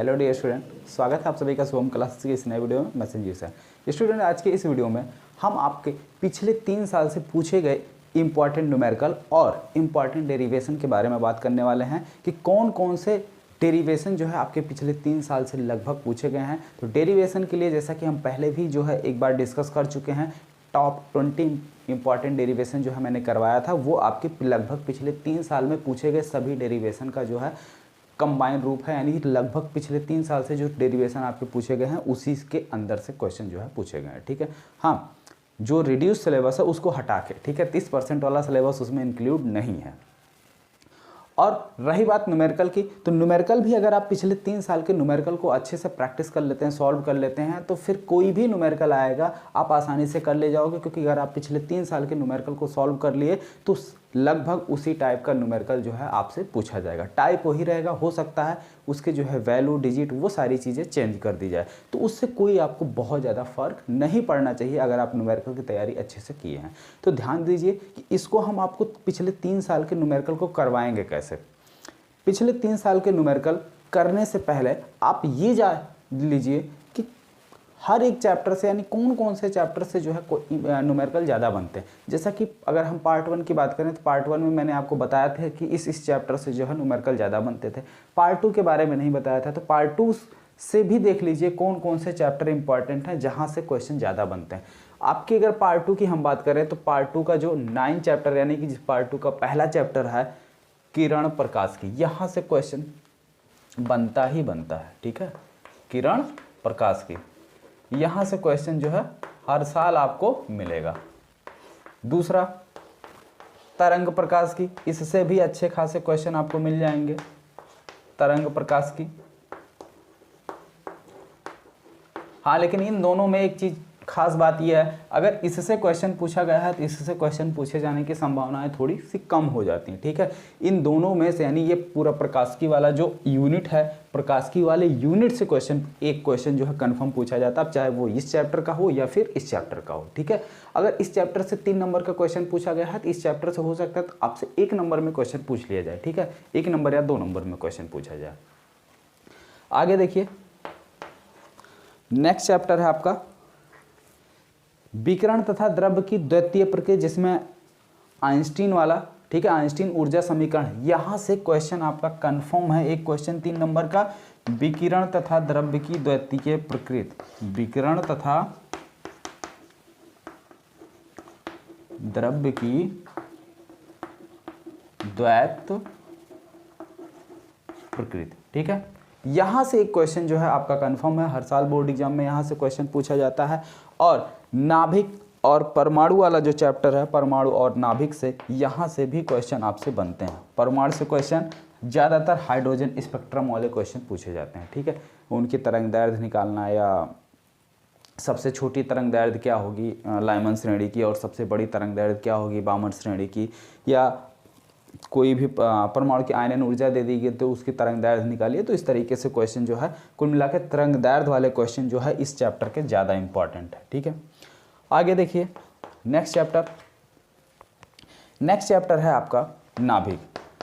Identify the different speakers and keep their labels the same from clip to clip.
Speaker 1: Hello dear student, स्वागत है आप सभी का शुभम क्लासेस के इस नए वीडियो में। मैं संजीव सर। स्टूडेंट, आज के इस वीडियो में हम आपके पिछले 3 साल से पूछे गए इंपॉर्टेंट न्यूमेरिकल और इंपॉर्टेंट डेरिवेशन के बारे में बात करने वाले हैं कि कौन कौन से डेरिवेशन जो है आपके पिछले 3 साल से लगभग पूछे गए हैं। तो डेरिवेशन के लिए जैसा कि हम पहले भी जो है एक बार डिस्कस कर चुके हैं, टॉप 20 इंपॉर्टेंट डेरिवेशन जो है मैंने करवाया था, वो आपके लगभग पिछले 3 साल में पूछे गए सभी डेरिवेशन का जो है कंबाइन रूप है। यानी लगभग पिछले 3 साल से जो डेरिवेशन आपके पूछे गए हैं उसी के अंदर से क्वेश्चन जो है पूछे गए हैं। ठीक है, हाँ, जो रिड्यूस सिलेबस है उसको हटा के, ठीक है, 30% वाला सिलेबस उसमें इंक्लूड नहीं है। और रही बात न्यूमेरिकल की, तो न्यूमेरिकल भी अगर आप पिछले 3 साल के न्यूमेरिकल को अच्छे से प्रैक्टिस कर लेते हैं, सॉल्व कर लेते हैं, तो फिर कोई भी न्यूमेरिकल आएगा आप आसानी से कर ले जाओगे। क्योंकि अगर आप पिछले 3 साल के न्यूमेरिकल को सॉल्व कर लिए तो लगभग उसी टाइप का न्यूमेरिकल जो है आपसे पूछा जाएगा। टाइप वही रहेगा, हो सकता है उसके जो है वैल्यू, डिजिट, वो सारी चीज़ें चेंज कर दी जाए। तो उससे कोई आपको बहुत ज़्यादा फर्क नहीं पड़ना चाहिए अगर आप न्यूमेरिकल की तैयारी अच्छे से किए हैं। तो ध्यान दीजिए कि इसको हम आपको पिछले 3 साल के न्यूमेरिकल को करवाएंगे कैसे। पिछले 3 साल के न्यूमेरिकल करने से पहले आप ये जान लीजिए कि हर एक चैप्टर से, यानी कौन कौन से चैप्टर से जो है न्यूमेरिकल ज़्यादा बनते हैं। जैसा कि अगर हम पार्ट 1 की बात करें तो पार्ट 1 में मैंने आपको बताया था कि इस चैप्टर से जो है न्यूमेरिकल ज़्यादा बनते थे। पार्ट 2 के बारे में नहीं बताया था, तो पार्ट 2 से भी देख लीजिए कौन कौन से चैप्टर इंपॉर्टेंट हैं जहाँ से क्वेश्चन ज़्यादा बनते हैं। आपकी अगर पार्ट 2 की हम बात करें तो पार्ट 2 का जो 9 चैप्टर, यानी कि पार्ट 2 का पहला चैप्टर है किरण प्रकाश की, यहाँ से क्वेश्चन बनता ही बनता है। ठीक है, किरण प्रकाश की, यहाँ से क्वेश्चन जो है हर साल आपको मिलेगा। दूसरा तरंग प्रकाश की, इससे भी अच्छे खासे क्वेश्चन आपको मिल जाएंगे। तरंग प्रकाश की, हाँ, लेकिन इन दोनों में एक चीज खास बात यह है, अगर इससे क्वेश्चन पूछा गया है तो इससे क्वेश्चन पूछे जाने की संभावनाएं थोड़ी सी कम हो जाती हैं। ठीक है, इन दोनों में से, यानी ये पूरा प्रकाशिकी वाला जो यूनिट है, प्रकाशिकी वाले यूनिट से एक क्वेश्चन जो है कंफर्म पूछा जाता है, अब चाहे वो इस चैप्टर का हो या फिर इस चैप्टर का हो। ठीक है, अगर इस चैप्टर से 3 नंबर का क्वेश्चन पूछा गया है तो इस चैप्टर से हो सकता है तो आपसे 1 नंबर में क्वेश्चन पूछ लिया जाए। ठीक है, 1 नंबर या 2 नंबर में क्वेश्चन पूछा जाए। आगे देखिए, नेक्स्ट चैप्टर है आपका विकिरण तथा द्रव्य की द्वितीय प्रक्रिया, जिसमें आइंस्टीन वाला, ठीक है, आइंस्टीन ऊर्जा समीकरण, यहां से क्वेश्चन आपका कंफर्म है। एक क्वेश्चन 3 नंबर का, विकिरण तथा द्रव्य की द्वितीय प्रकृति, विकिरण तथा द्रव्य की द्वैत प्रकृति। ठीक है, यहां से एक क्वेश्चन जो है आपका कंफर्म है, हर साल बोर्ड एग्जाम में यहां से क्वेश्चन पूछा जाता है। और नाभिक और परमाणु वाला जो चैप्टर है, परमाणु और नाभिक से, यहां से भी क्वेश्चन आपसे बनते हैं। परमाणु से क्वेश्चन ज़्यादातर हाइड्रोजन स्पेक्ट्रम वाले क्वेश्चन पूछे जाते हैं। ठीक है, उनकी तरंग दैर्ध्य निकालना, या सबसे छोटी तरंग दैर्ध्य क्या होगी लाइमन श्रेणी की, और सबसे बड़ी तरंग दैर्ध्य क्या होगी बामन श्रेणी की, या कोई भी परमाणु की आयनन ऊर्जा दे दी गई तो उसकी तरंग दैर्ध्य निकालिए। तो इस तरीके से क्वेश्चन जो है कुल मिलाकर तरंग दैर्ध्य वाले क्वेश्चन जो है इस चैप्टर के ज़्यादा इंपॉर्टेंट है। ठीक है, आगे देखिए, नेक्स्ट चैप्टर है आपका नाभिक।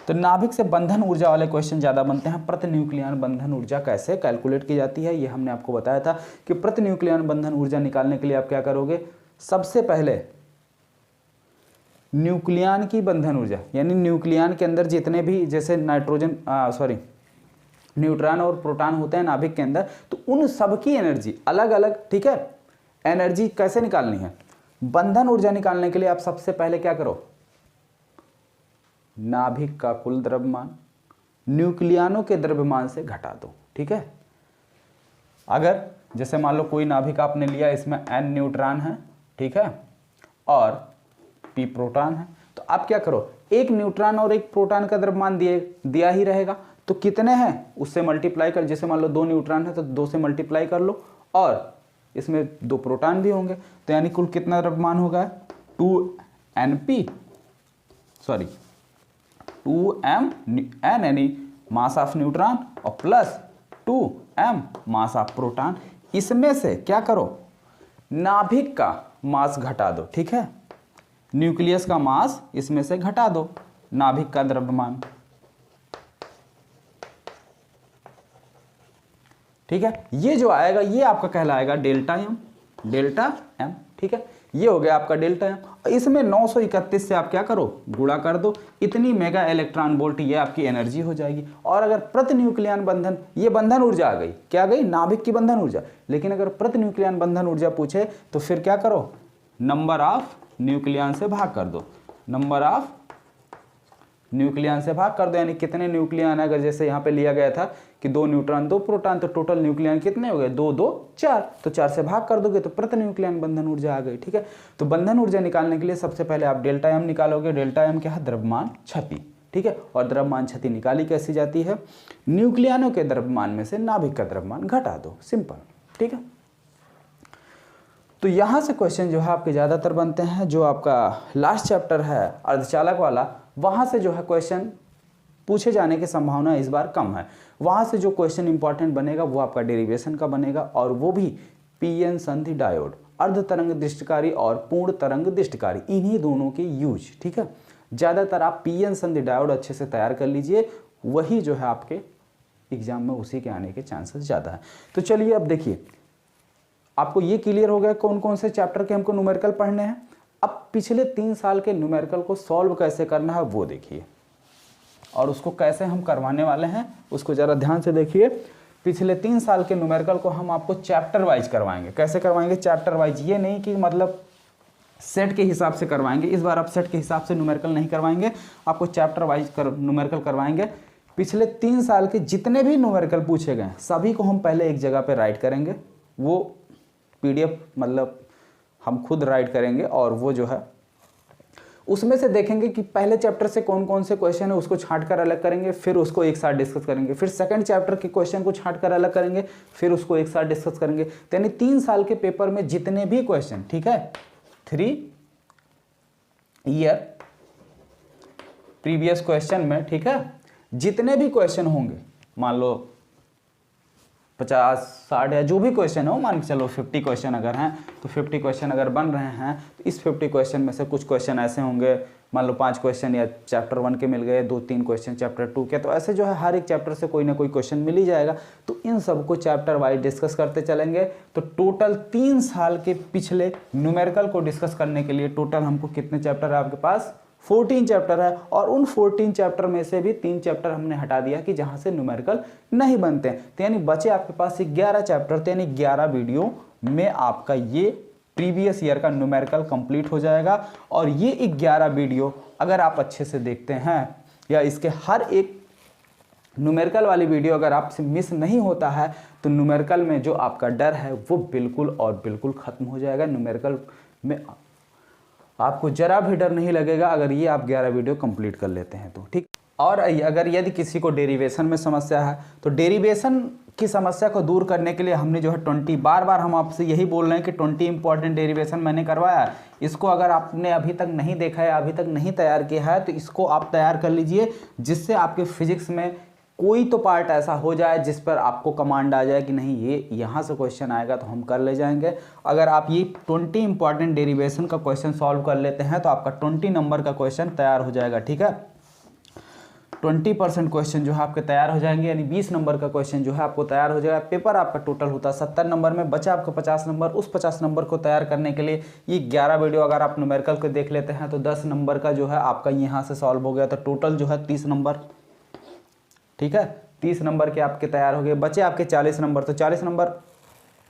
Speaker 1: तो नाभिक से बंधन ऊर्जा वाले क्वेश्चन ज़्यादा बनते हैं। प्रति न्यूक्लियन बंधन ऊर्जा कैसे कैलकुलेट की जाती है, ये हमने आपको बताया था कि प्रति न्यूक्लियन बंधन ऊर्जा निकालने के लिए आप क्या करोगे, सबसे पहले न्यूक्लियन की बंधन ऊर्जा, यानी न्यूक्लियन के अंदर जितने भी जैसे न्यूट्रॉन और प्रोटॉन होते हैं नाभिक के अंदर, तो उन सब की एनर्जी अलग अलग, ठीक है, एनर्जी कैसे निकालनी है। बंधन ऊर्जा निकालने के लिए आप सबसे पहले क्या करो, नाभिक का कुल द्रव्यमान न्यूक्लियनों के द्रव्यमान से घटा दो। ठीक है, अगर जैसे मान लो कोई नाभिक आपने लिया, इसमें n न्यूट्रॉन है, ठीक है, और p प्रोटॉन है, तो आप क्या करो, एक न्यूट्रॉन और एक प्रोटॉन का द्रव्यमान दिया ही रहेगा, तो कितने हैं उससे मल्टीप्लाई कर, जैसे मान लो 2 न्यूट्रॉन है तो 2 से मल्टीप्लाई कर लो, और इसमें 2 प्रोटॉन भी होंगे, तो यानी कुल कितना द्रव्यमान होगा, 2m n यानी मास ऑफ न्यूट्रॉन और plus 2m mass of proton. इसमें से क्या करो, नाभिक का मास घटा दो। ठीक है, न्यूक्लियस का मास इसमें से घटा दो, नाभिक का द्रव्यमान, ठीक है। ये जो आएगा ये आपका कहलाएगा डेल्टा एम, ठीक है। ये हो गया आपका डेल्टा एम। इसमें 931 से आप क्या करो, गुणा कर दो, इतनी मेगा इलेक्ट्रॉन वोल्ट ये आपकी एनर्जी हो जाएगी। और अगर प्रति न्यूक्लियन बंधन, ये बंधन ऊर्जा आ गई, क्या आ गई, नाभिक की बंधन ऊर्जा। लेकिन अगर प्रति न्यूक्लियन बंधन ऊर्जा पूछे तो फिर क्या करो, नंबर ऑफ न्यूक्लियन से भाग कर दो, नंबर ऑफ न्यूक्लियन से भाग कर दो, यानी कितने न्यूक्लियन है। अगर जैसे यहाँ पे लिया गया था कि 2 न्यूट्रॉन 2 प्रोटॉन, तो टोटल न्यूक्लियन कितने हो गए, 2 2 4, तो 4 से भाग कर दोगे तो प्रति न्यूक्लियन बंधन ऊर्जा आ गई, ठीक है। तो बंधन ऊर्जा निकालने के लिए सबसे पहले आप डेल्टा एम निकालोगे। डेल्टा एम क्या है, द्रव्यमान क्षति, ठीक है। और द्रव्यमान क्षति निकाली कैसी जाती है, न्यूक्लियनों के द्रव्यमान में से नाभिक का द्रव्यमान घटा दो, सिंपल, ठीक है। तो यहाँ से क्वेश्चन जो है आपके ज़्यादातर बनते हैं। जो आपका लास्ट चैप्टर है अर्धचालक वाला, वहाँ से जो है क्वेश्चन पूछे जाने की संभावना इस बार कम है। वहाँ से जो क्वेश्चन इंपॉर्टेंट बनेगा वो आपका डेरिवेशन का बनेगा, और वो भी पीएन संधि डायोड, अर्ध तरंग दृष्टिकारी और पूर्ण तरंग दृष्टिकारी, इन्हीं दोनों के यूज, ठीक है। ज़्यादातर आप पीएन संधि डायोड अच्छे से तैयार कर लीजिए, वही जो है आपके एग्जाम में उसी के आने के चांसेस ज़्यादा है। तो चलिए अब देखिए, आपको ये क्लियर हो गया कौन कौन से चैप्टर के हमको न्यूमेरिकल पढ़ने हैं। अब पिछले 3 साल के न्यूमेरिकल को सॉल्व कैसे करना है वो देखिए, और उसको कैसे हम करवाने वाले हैं उसको ज़रा ध्यान से देखिए। पिछले 3 साल के न्यूमेरिकल को हम आपको चैप्टर वाइज करवाएंगे। कैसे करवाएंगे, चैप्टर वाइज, ये नहीं कि मतलब सेट के हिसाब से करवाएंगे। इस बार आप सेट के हिसाब से न्यूमेरिकल नहीं करवाएंगे, आपको चैप्टर वाइज न्यूमेरिकल करवाएंगे। पिछले 3 साल के जितने भी न्यूमेरिकल पूछे गए सभी को हम पहले एक जगह पर राइट करेंगे, वो PDF मतलब हम खुद राइट करेंगे, और वो जो है उसमें से देखेंगे कि पहले चैप्टर से कौन कौन से क्वेश्चन है उसको छांट कर अलग करेंगे, फिर उसको एक साथ डिस्कस करेंगे। फिर सेकंड चैप्टर के क्वेश्चन को छांट कर अलग करेंगे, फिर उसको एक साथ डिस्कस करेंगे। तो यानी 3 साल के पेपर में जितने भी क्वेश्चन, ठीक है, 3 ईयर प्रीवियस क्वेश्चन में, ठीक है, जितने भी क्वेश्चन होंगे, मान लो 50 60 या जो भी क्वेश्चन हो, मान के चलो 50 क्वेश्चन अगर हैं, तो 50 क्वेश्चन अगर बन रहे हैं तो इस 50 क्वेश्चन में से कुछ क्वेश्चन ऐसे होंगे, मान लो 5 क्वेश्चन या चैप्टर 1 के मिल गए, 2-3 क्वेश्चन चैप्टर 2 के, तो ऐसे जो है हर एक चैप्टर से कोई ना कोई क्वेश्चन मिल ही जाएगा। तो इन सबको चैप्टर वाइज डिस्कस करते चलेंगे। तो टोटल 3 साल के पिछले न्यूमेरिकल को डिस्कस करने के लिए टोटल हमको कितने चैप्टर है आपके पास, 14 चैप्टर है। और उन 14 चैप्टर में से भी 3 चैप्टर हमने हटा दिया कि जहां से न्यूमेरिकल नहीं बनते हैं। तो यानी बचे आपके पास 11 चैप्टर, तो यानी 11 वीडियो में आपका ये प्रीवियस ईयर का न्यूमेरिकल कंप्लीट हो जाएगा। और ये 11 वीडियो अगर आप अच्छे से देखते हैं, या इसके हर एक न्यूमेरिकल वाली वीडियो अगर आपसे मिस नहीं होता है, तो न्यूमेरिकल में जो आपका डर है वो बिल्कुल और बिल्कुल खत्म हो जाएगा। न्यूमेरिकल में आपको जरा भी डर नहीं लगेगा अगर ये आप 11 वीडियो कंप्लीट कर लेते हैं तो, ठीक। और अगर यदि किसी को डेरिवेशन में समस्या है, तो डेरिवेशन की समस्या को दूर करने के लिए हमने जो है 20 बार हम आपसे यही बोल रहे हैं कि 20 इंपॉर्टेंट डेरिवेशन मैंने करवाया। इसको अगर आपने अभी तक नहीं देखा है, अभी तक नहीं तैयार किया है, तो इसको आप तैयार कर लीजिए, जिससे आपके फिजिक्स में कोई तो पार्ट ऐसा हो जाए जिस पर आपको कमांड आ जाए कि नहीं ये यहाँ से क्वेश्चन आएगा तो हम कर ले जाएंगे। अगर आप ये 20 इंपॉर्टेंट डेरिवेशन का क्वेश्चन सॉल्व कर लेते हैं तो आपका 20 नंबर का क्वेश्चन तैयार हो जाएगा, ठीक है। 20% क्वेश्चन जो है आपके तैयार हो जाएंगे, यानी 20 नंबर का क्वेश्चन जो है आपको तैयार हो जाएगा। पेपर आपका टोटल होता है 70 नंबर में, बचा आपका 50 नंबर। उस 50 नंबर को तैयार करने के लिए ये 11 वीडियो अगर आप न्यूमेरिकल को देख लेते हैं तो 10 नंबर का जो है आपका यहाँ से सॉल्व हो गया। तो टोटल जो है 30 नंबर, ठीक है, 30 नंबर के आपके तैयार हो गए। बचे आपके 40 नंबर। तो 40 नंबर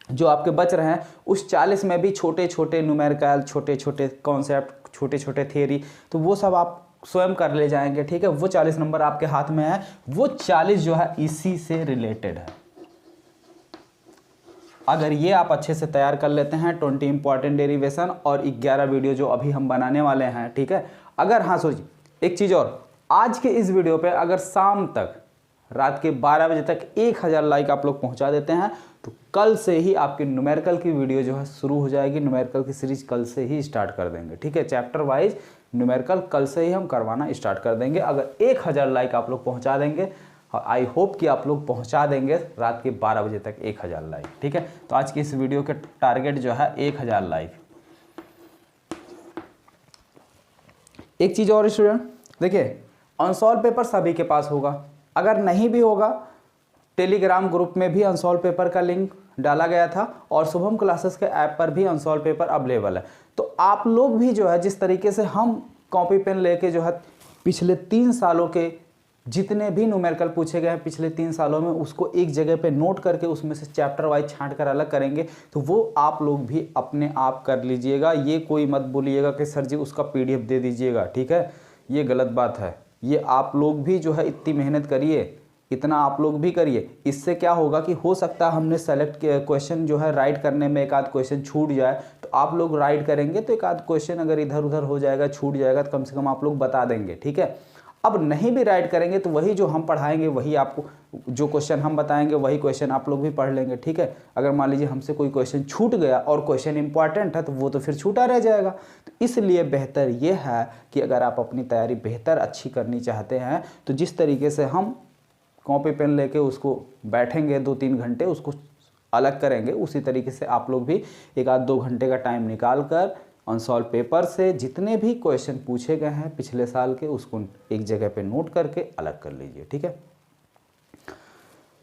Speaker 1: जो आपके बच रहे हैं उस 40 में भी छोटे छोटे न्यूमेरिकल, छोटे छोटे कॉन्सेप्ट, छोटे छोटे थियरी, तो वो सब आप स्वयं कर ले जाएंगे, ठीक है। वो 40 नंबर आपके हाथ में है, वो 40 जो है इसी से रिलेटेड है। अगर ये आप अच्छे से तैयार कर लेते हैं 20 इंपॉर्टेंट डेरिवेशन और 11 वीडियो जो अभी हम बनाने वाले हैं, ठीक है। अगर हाँ सोचिए एक चीज़ और, आज के इस वीडियो पे अगर शाम तक रात के 12 बजे तक 1000 लाइक आप लोग पहुंचा देते हैं तो कल से ही आपकी न्यूमेरिकल की वीडियो जो है शुरू हो जाएगी। न्यूमेरिकल की सीरीज कल से ही स्टार्ट कर देंगे, ठीक है। चैप्टर वाइज न्यूमेरिकल कल से ही हम करवाना स्टार्ट कर देंगे। अगर 1000 लाइक आप लोग पहुंचा देंगे, आई होप कि आप लोग पहुंचा देंगे रात के 12 बजे तक 1000 लाइक, ठीक है। तो आज की इस वीडियो के टारगेट जो है 1000 लाइक। एक चीज़ और स्टूडेंट देखिए, अनसॉल्व पेपर सभी के पास होगा। अगर नहीं भी होगा टेलीग्राम ग्रुप में भी अनसॉल्व पेपर का लिंक डाला गया था और शुभम क्लासेस के ऐप पर भी अनसॉल्व पेपर अवेलेबल है। तो आप लोग भी जो है जिस तरीके से हम कॉपी पेन लेके जो है पिछले 3 सालों के जितने भी न्यूमेरिकल पूछे गए हैं पिछले 3 सालों में उसको एक जगह पे नोट करके उसमें से चैप्टर वाइज छांट कर अलग करेंगे, तो वो आप लोग भी अपने आप कर लीजिएगा। ये कोई मत बोलिएगा कि सर जी उसका PDF दे दीजिएगा, ठीक है, ये गलत बात है। ये आप लोग भी जो है इतनी मेहनत करिए, इतना आप लोग भी करिए। इससे क्या होगा कि हो सकता है हमने सेलेक्ट क्वेश्चन जो है राइट करने में एक आध क्वेश्चन छूट जाए, तो आप लोग राइट करेंगे तो एक आध क्वेश्चन अगर इधर उधर हो जाएगा, छूट जाएगा, तो कम से कम आप लोग बता देंगे, ठीक है। अब नहीं भी राइट करेंगे तो वही जो हम पढ़ाएंगे वही आपको, जो क्वेश्चन हम बताएंगे वही क्वेश्चन आप लोग भी पढ़ लेंगे, ठीक है। अगर मान लीजिए हमसे कोई क्वेश्चन छूट गया और क्वेश्चन इंपॉर्टेंट है तो वो तो फिर छूटा रह जाएगा। तो इसलिए बेहतर ये है कि अगर आप अपनी तैयारी बेहतर अच्छी करनी चाहते हैं तो जिस तरीके से हम कॉपी पेन लेके उसको बैठेंगे 2-3 घंटे उसको अलग करेंगे, उसी तरीके से आप लोग भी एक आध 2 घंटे का टाइम निकाल कर अनसॉल्व पेपर से जितने भी क्वेश्चन पूछे गए हैं पिछले साल के उसको एक जगह पे नोट करके अलग कर लीजिए, ठीक है।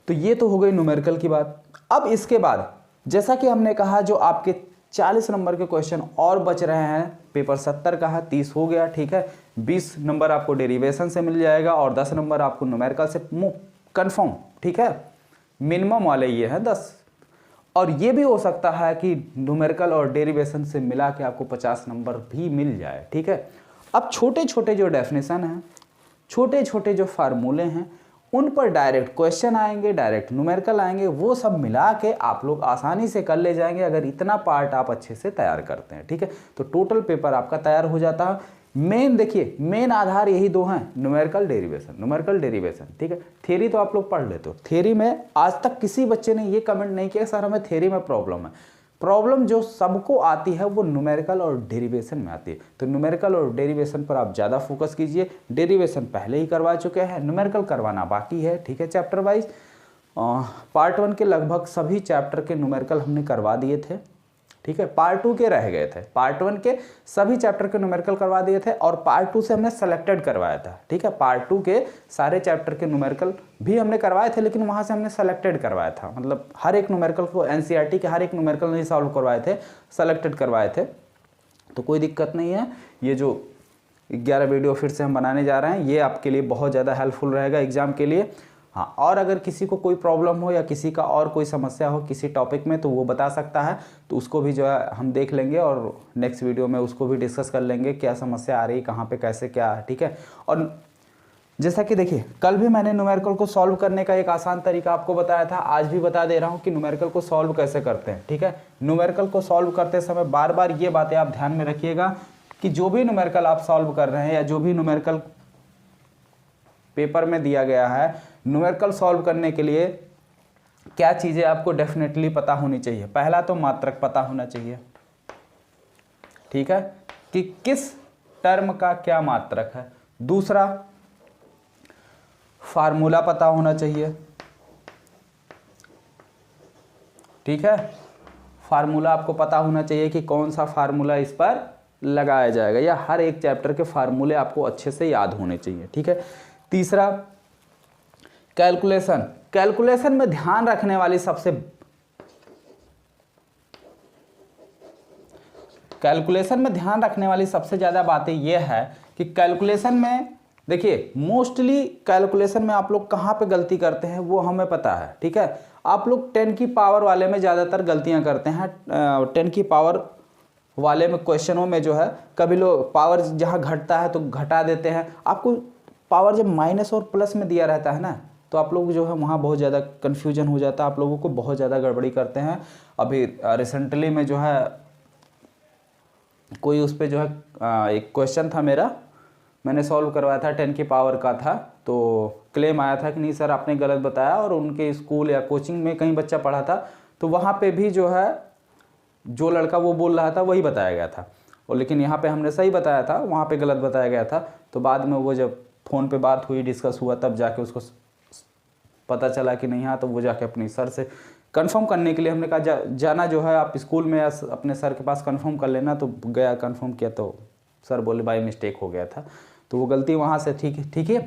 Speaker 1: तो ये तो हो गई न्यूमेरिकल की बात। अब इसके बाद जैसा कि हमने कहा जो आपके 40 नंबर के क्वेश्चन और बच रहे हैं, पेपर 70 का है, 30 हो गया, ठीक है। 20 नंबर आपको डेरिवेशन से मिल जाएगा और 10 नंबर आपको न्यूमेरिकल से कंफर्म, ठीक है। मिनिमम वाले ये हैं 10, और ये भी हो सकता है कि न्यूमेरिकल और डेरिवेशन से मिला के आपको 50 नंबर भी मिल जाए, ठीक है। अब छोटे छोटे जो डेफिनेशन हैं, छोटे छोटे जो फार्मूले हैं, उन पर डायरेक्ट क्वेश्चन आएंगे, डायरेक्ट न्यूमेरिकल आएंगे, वो सब मिला के आप लोग आसानी से कर ले जाएंगे अगर इतना पार्ट आप अच्छे से तैयार करते हैं, ठीक है। तो टोटल पेपर आपका तैयार हो जाता है। मेन देखिए, मेन आधार यही 2 हैं, न्यूमेरिकल डेरिवेशन, न्यूमेरिकल डेरिवेशन, ठीक है। थ्योरी तो आप लोग पढ़ लेते हो, थ्योरी में आज तक किसी बच्चे ने ये कमेंट नहीं किया सर हमें थ्योरी में प्रॉब्लम है। प्रॉब्लम जो सबको आती है वो न्यूमेरिकल और डेरिवेशन में आती है। तो न्यूमेरिकल और डेरिवेशन पर आप ज़्यादा फोकस कीजिए। डेरिवेशन पहले ही करवा चुके हैं, न्यूमेरिकल करवाना बाकी है, ठीक है। चैप्टर वाइज पार्ट 1 के लगभग सभी चैप्टर के न्यूमेरिकल हमने करवा दिए थे, ठीक है। पार्ट 2 के रह गए थे, पार्ट 1 के सभी चैप्टर के न्यूमेरिकल करवा दिए थे और पार्ट 2 से हमने सेलेक्टेड करवाया था, ठीक है। पार्ट 2 के सारे चैप्टर के न्यूमेरिकल भी हमने करवाए थे, लेकिन वहाँ से हमने सेलेक्टेड करवाया था, मतलब हर एक न्यूमेरिकल को NCERT के हर एक न्यूमेरिकल नहीं सॉल्व करवाए थे, सेलेक्टेड करवाए थे। तो कोई दिक्कत नहीं है। ये जो 11 वीडियो फिर से हम बनाने जा रहे हैं ये आपके लिए बहुत ज़्यादा हेल्पफुल रहेगा एग्जाम के लिए। हाँ, और अगर किसी को कोई प्रॉब्लम हो या किसी का और कोई समस्या हो किसी टॉपिक में तो वो बता सकता है, तो उसको भी जो है हम देख लेंगे और नेक्स्ट वीडियो में उसको भी डिस्कस कर लेंगे क्या समस्या आ रही है, कहाँ पे कैसे क्या है, ठीक है। और जैसा कि देखिए कल भी मैंने न्यूमेरिकल को सॉल्व करने का एक आसान तरीका आपको बताया था, आज भी बता दे रहा हूँ कि न्यूमेरिकल को सॉल्व कैसे करते हैं, ठीक है। न्यूमेरिकल को सॉल्व करते समय बार बार ये बातें आप ध्यान में रखिएगा कि जो भी न्यूमेरिकल आप सॉल्व कर रहे हैं या जो भी न्यूमेरिकल पेपर में दिया गया है, न्यूमेरिकल सॉल्व करने के लिए क्या चीज़ें आपको डेफिनेटली पता होनी चाहिए। पहला तो मात्रक पता होना चाहिए, ठीक है, कि किस टर्म का क्या मात्रक है। दूसरा, फार्मूला पता होना चाहिए, ठीक है। फार्मूला आपको पता होना चाहिए कि कौन सा फार्मूला इस पर लगाया जाएगा, या हर एक चैप्टर के फार्मूले आपको अच्छे से याद होने चाहिए, ठीक है। तीसरा, कैलकुलेशन। कैलकुलेशन में ध्यान रखने वाली सबसे ज़्यादा बातें यह है कि कैलकुलेशन में देखिए मोस्टली कैलकुलेशन में आप लोग कहाँ पे गलती करते हैं वो हमें पता है, ठीक है। आप लोग 10 की पावर वाले में ज़्यादातर गलतियाँ करते हैं। 10 की पावर वाले में क्वेश्चनों में जो है कभी लोग पावर जहाँ घटता है तो घटा देते हैं। आपको पावर जब माइनस और प्लस में दिया रहता है ना, तो आप लोग जो है वहाँ बहुत ज़्यादा कन्फ्यूजन हो जाता है, आप लोगों को बहुत ज़्यादा गड़बड़ी करते हैं। अभी रिसेंटली में जो है कोई उस पर जो है एक क्वेश्चन था मेरा, मैंने सॉल्व करवाया था, 10 की पावर का था, तो क्लेम आया था कि नहीं सर आपने गलत बताया, और उनके स्कूल या कोचिंग में कहीं बच्चा पढ़ा था तो वहाँ पे भी जो है जो लड़का वो बोल रहा था वही बताया गया था, और लेकिन यहाँ पे हमने सही बताया था, वहाँ पे गलत बताया गया था। तो बाद में वो जब फ़ोन पे बात हुई, डिस्कस हुआ, तब जाके उसको पता चला कि नहीं, हाँ, तो वो जाके अपनी सर से कंफर्म करने के लिए हमने कहा जाना जो है आप स्कूल में या अपने सर के पास कंफर्म कर लेना। तो गया, कंफर्म किया, तो सर बोले बाय मिस्टेक हो गया था, तो वो गलती वहाँ से ठीक है।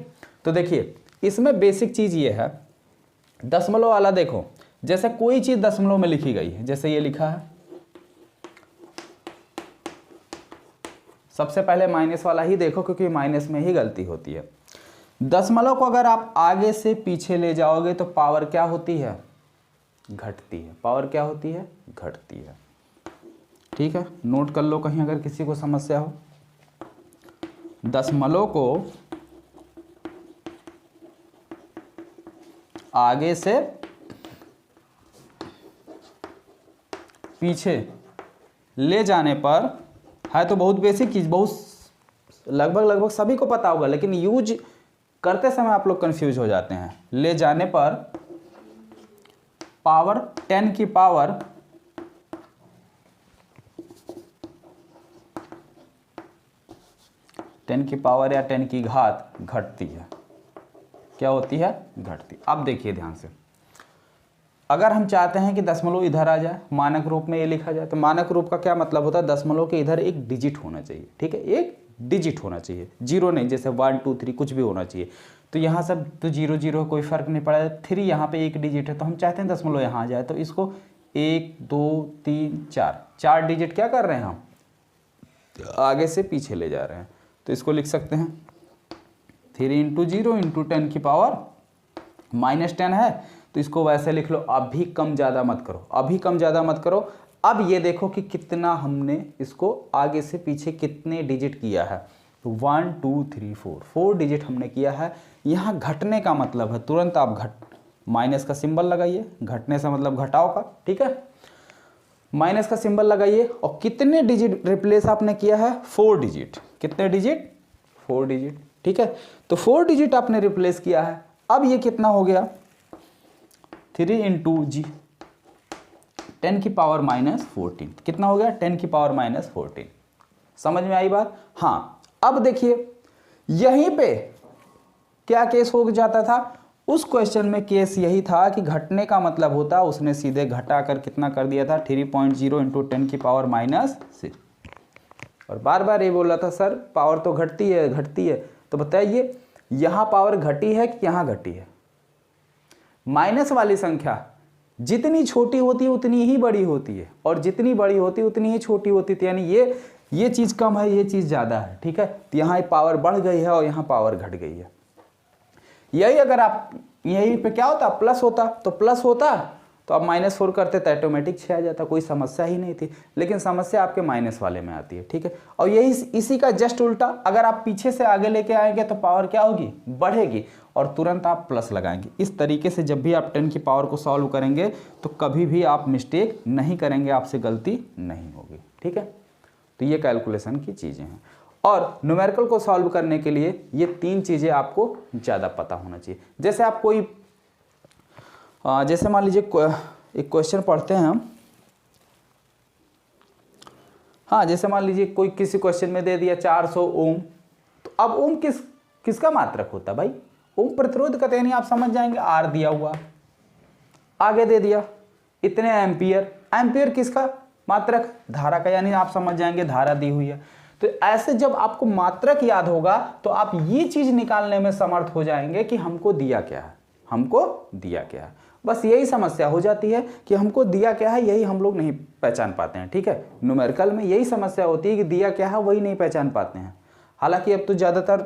Speaker 1: तो देखिए इसमें बेसिक चीज़ ये है दशमलव वाला देखो, जैसे कोई चीज दशमलव में लिखी गई है, जैसे ये लिखा है, सबसे पहले माइनस वाला ही देखो क्योंकि माइनस में ही गलती होती है। दशमलव को अगर आप आगे से पीछे ले जाओगे तो पावर क्या होती है, घटती है। पावर क्या होती है, घटती है। ठीक है, नोट कर लो कहीं अगर किसी को समस्या हो। दशमलव को आगे से पीछे ले जाने पर, है तो बहुत बेसिक चीज, बहुत लगभग सभी को पता होगा, लेकिन यूज करते समय आप लोग कंफ्यूज हो जाते हैं। ले जाने पर पावर 10 की पावर या 10 की घात घटती है। क्या होती है, घटती। अब देखिए ध्यान से, अगर हम चाहते हैं कि दशमलव इधर आ जाए, मानक रूप में ये लिखा जाए, तो मानक रूप का क्या मतलब होता है, दशमलव के इधर एक डिजिट होना चाहिए। ठीक है, एक डिजिट होना चाहिए, जीरो नहीं, जैसे 1 2 3 कुछ भी होना चाहिए। तो यहाँ सब तो 0 0 कोई फर्क नहीं पड़ा, 3 यहाँ पे एक डिजिट है, तो हम चाहते हैं दशमलव यहाँ आ जाए, तो इसको 1 2 3 4 डिजिट क्या कर रहे हैं हम, आगे से पीछे ले जा रहे हैं। तो इसको लिख सकते हैं 3 × 0 × 10 की पावर -10 है, तो इसको वैसे लिख लो। अभी कम ज़्यादा मत करो, अभी कम ज़्यादा मत करो। अब ये देखो कि कितना हमने इसको आगे से पीछे कितने डिजिट किया है, तो 1 2 3 4 डिजिट हमने किया है। यहाँ घटने का मतलब है, तुरंत आप माइनस का सिंबल लगाइए, घटने से मतलब घटाव का। ठीक है, माइनस का सिंबल लगाइए, और कितने डिजिट रिप्लेस आपने किया है, 4 डिजिट। कितने डिजिट, 4 डिजिट। ठीक है, तो 4 डिजिट आपने रिप्लेस किया है। अब ये कितना हो गया, 3 × 10 की पावर -14। कितना हो गया, 10 की पावर -14। समझ में आई बात। हाँ, अब देखिए यहीं पे क्या केस हो जाता था, उस क्वेश्चन में केस यही था कि घटने का मतलब होता, उसने सीधे घटा कर कितना कर दिया था, 3.0 × 10 की पावर -6। और बार बार ये बोल रहा था सर पावर तो घटती है घटती है। तो बताइए यहाँ पावर घटी है कि यहाँ घटी है। माइनस वाली संख्या जितनी छोटी होती है उतनी ही बड़ी होती है, और जितनी बड़ी होती है उतनी ही छोटी होती थी। यानी ये चीज़ कम है, ये चीज़ ज़्यादा है। ठीक है, तो यहाँ पावर बढ़ गई है और यहाँ पावर घट गई है। यही अगर आप यहीं पे क्या होता, प्लस होता, तो प्लस होता तो आप -4 करते तो ऑटोमेटिक 6 आ जाता, कोई समस्या ही नहीं थी। लेकिन समस्या आपके माइनस वाले में आती है। ठीक है, और यही इसी का जस्ट उल्टा, अगर आप पीछे से आगे लेके आएंगे तो पावर क्या होगी, बढ़ेगी, और तुरंत आप प्लस लगाएंगे। इस तरीके से जब भी आप 10 की पावर को सॉल्व करेंगे तो कभी भी आप मिस्टेक नहीं करेंगे, आपसे गलती नहीं होगी। ठीक है, तो ये कैलकुलेशन की चीज़ें हैं। और न्यूमेरिकल को सॉल्व करने के लिए ये 3 चीज़ें आपको ज़्यादा पता होना चाहिए। जैसे आप कोई जैसे मान लीजिए एक क्वेश्चन पढ़ते हैं हम। हाँ, जैसे मान लीजिए कोई किसी क्वेश्चन में दे दिया 400 ओम, तो अब ओम किसका मात्रक होता है भाई, ओम प्रतिरोध का। यानी आप समझ जाएंगे, आर दिया हुआ, आगे दे दिया इतने एम्पियर, एम्पियर किसका मात्रक, धारा का। यानी आप समझ जाएंगे धारा दी हुई है। तो ऐसे जब आपको मात्रक याद होगा तो आप ये चीज निकालने में समर्थ हो जाएंगे कि हमको दिया क्या है, हमको दिया क्या है। बस यही समस्या हो जाती है कि हमको दिया क्या है, यही हम लोग नहीं पहचान पाते हैं। ठीक है, न्यूमेरिकल में यही समस्या होती है कि दिया क्या है वही नहीं पहचान पाते हैं। हालांकि अब तो ज़्यादातर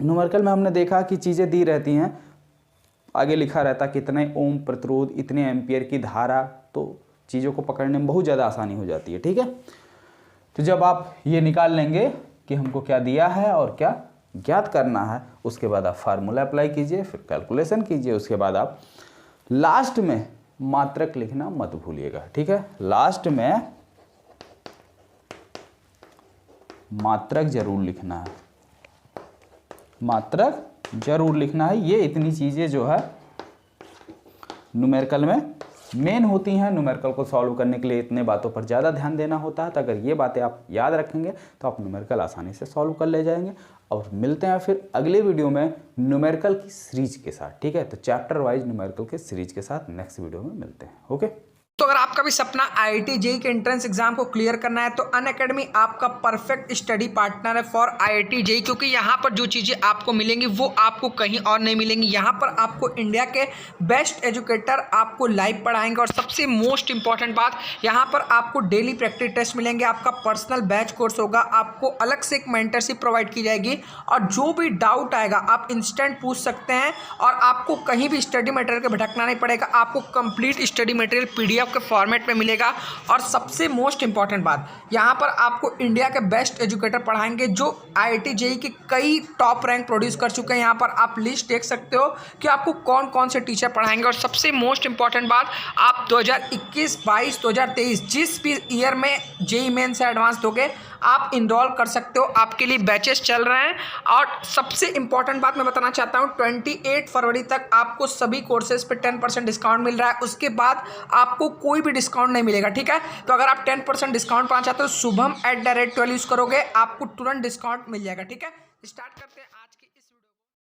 Speaker 1: न्यूमेरिकल में हमने देखा कि चीज़ें दी रहती हैं, आगे लिखा रहता कितने ओम प्रतिरोध, इतने एम्पियर की धारा, तो चीज़ों को पकड़ने में बहुत ज़्यादा आसानी हो जाती है। ठीक है, तो जब आप ये निकाल लेंगे कि हमको क्या दिया है और क्या ज्ञात करना है, उसके बाद आप फार्मूला अप्लाई कीजिए, फिर कैलकुलेशन कीजिए, उसके बाद आप लास्ट में मात्रक लिखना मत भूलिएगा। ठीक है, लास्ट में मात्रक जरूर लिखना है, मात्रक जरूर लिखना है। ये इतनी चीज़ें जो है न्यूमेरिकल में मेन होती हैं। न्यूमेरिकल को सॉल्व करने के लिए इतने बातों पर ज़्यादा ध्यान देना होता है। तो अगर ये बातें आप याद रखेंगे तो आप न्यूमेरिकल आसानी से सॉल्व कर ले जाएंगे। और मिलते हैं फिर अगले वीडियो में न्यूमेरिकल की सीरीज के साथ। ठीक है, तो चैप्टर वाइज न्यूमेरिकल के सीरीज के साथ नेक्स्ट वीडियो में मिलते हैं। ओके।
Speaker 2: तो अगर आपका भी सपना IIT JEE के एंट्रेंस एग्जाम को क्लियर करना है तो अनअकैडमी आपका परफेक्ट स्टडी पार्टनर है फॉर IIT JEE, क्योंकि यहाँ पर जो चीज़ें आपको मिलेंगी वो आपको कहीं और नहीं मिलेंगी। यहाँ पर आपको इंडिया के बेस्ट एजुकेटर आपको लाइव पढ़ाएंगे और सबसे मोस्ट इंपॉर्टेंट बात, यहाँ पर आपको डेली प्रैक्टिस टेस्ट मिलेंगे, आपका पर्सनल बैच कोर्स होगा, आपको अलग से एक मेंटरशिप प्रोवाइड की जाएगी और जो भी डाउट आएगा आप इंस्टेंट पूछ सकते हैं और आपको कहीं भी स्टडी मटेरियल का भटकना नहीं पड़ेगा। आपको कंप्लीट स्टडी मटेरियल PDF के फॉर्मेट में मिलेगा और सबसे मोस्ट इंपॉर्टेंट बात, यहाँ पर आपको इंडिया के बेस्ट एजुकेटर पढ़ाएंगे जो IIT JEE के कई टॉप रैंक प्रोड्यूस कर चुके हैं। यहाँ पर आप लिस्ट देख सकते हो कि आपको कौन कौन से टीचर पढ़ाएंगे और सबसे मोस्ट इंपॉर्टेंट बात, आप 2021, 22, 2023 जिस भी ईयर में JEE मेन से एडवांस दोगे आप इनरोल कर सकते हो। आपके लिए बैचेस चल रहे हैं और सबसे इंपॉर्टेंट बात मैं बताना चाहता हूँ, 28 फरवरी तक आपको सभी कोर्सेज पे 10% डिस्काउंट मिल रहा है। उसके बाद आपको कोई भी डिस्काउंट नहीं मिलेगा, ठीक है। तो अगर आप 10% डिस्काउंट पाना चाहते हो शुभम @ 12 यूज़ करोगे, आपको तुरंत डिस्काउंट मिल जाएगा, ठीक है। स्टार्ट करते हैं।